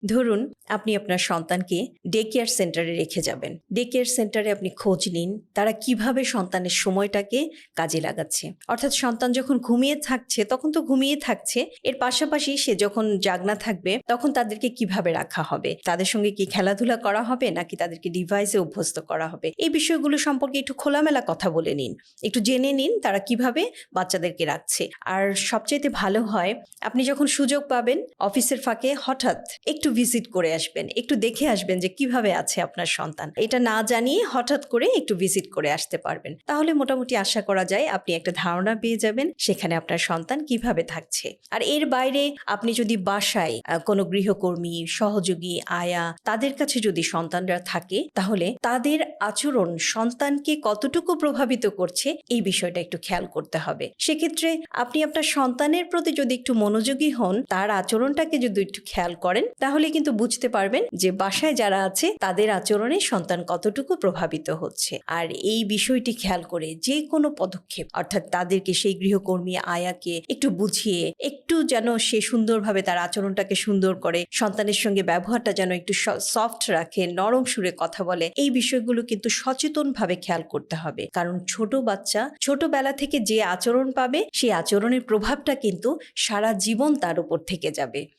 ধরুন আপনি আপনার সন্তানকে ডে কেয়ার সেন্টারে রেখে যাবেন। ডে কেয়ার সেন্টারে আপনি খোঁজ নিন তারা কিভাবে সন্তানের সময়টাকে কাজে লাগাচ্ছে। অর্থাৎ সন্তান যখন ঘুমিয়ে থাকছে তখন তো ঘুমিয়ে থাকছে, এর পাশাপাশি সে যখন জাগনা থাকবে তখন তাদেরকে কিভাবে রাখা হবে, তাদের সঙ্গে কি খেলাধুলা করা হবে নাকি তাদেরকে ডিভাইসে অভ্যস্ত করা হবে, এই বিষয়গুলো সম্পর্কে একটু খোলামেলা কথা বলে নিন, একটু জেনে নিন তারা কিভাবে বাচ্চাদেরকে রাখছে। আর সবচাইতে ভালো হয় আপনি যখন সুযোগ পাবেন অফিসের ফাঁকে হঠাৎ একটু ভিজিট করে আসবেন, একটু দেখে আসবেন যে কিভাবে আছে আপনার সন্তান। এটা না জানিয়ে হঠাৎ করে একটু ভিজিট করে আসতে পারবেন, তাহলে মোটামুটি আশা করা যায় আপনি একটা ধারণা পেয়ে যাবেন সেখানে আপনার সন্তান কিভাবে থাকছে। আর এর বাইরে আপনি যদি বাসায় কোনো গৃহকর্মী, সহযোগী, আয়া তাদের কাছে যদি সন্তানরা থাকে তাহলে তাদের আচরণ সন্তানকে কতটুকু প্রভাবিত করছে এই বিষয়টা একটু খেয়াল করতে হবে। সেক্ষেত্রে আপনি আপনার সন্তানের প্রতি যদি একটু মনোযোগী হন, তার আচরণটাকে যদি একটু খেয়াল করেন তাহলে কিন্তু বুঝতে পারবেন যে বাসায় যারা আছে তাদের আচরণে সন্তান কতটুকু প্রভাবিত হচ্ছে। আর এই বিষয়টি খেয়াল করে যে কোনো পদক্ষেপ, অর্থাৎ তাদেরকে সেই গৃহকর্মী আয়াকে একটু বুঝিয়ে একটু যেন সে সুন্দরভাবে তার আচরণটাকে সুন্দর করে, সন্তানের সঙ্গে ব্যবহারটা যেন একটু সফট রাখে, নরম সুরে কথা বলে, এই বিষয়গুলো কিন্তু সচেতনভাবে খেয়াল করতে হবে। কারণ ছোট বাচ্চা ছোটবেলা থেকে যে আচরণ পাবে সেই আচরণের প্রভাবটা কিন্তু সারা জীবন তার উপর থেকে যাবে।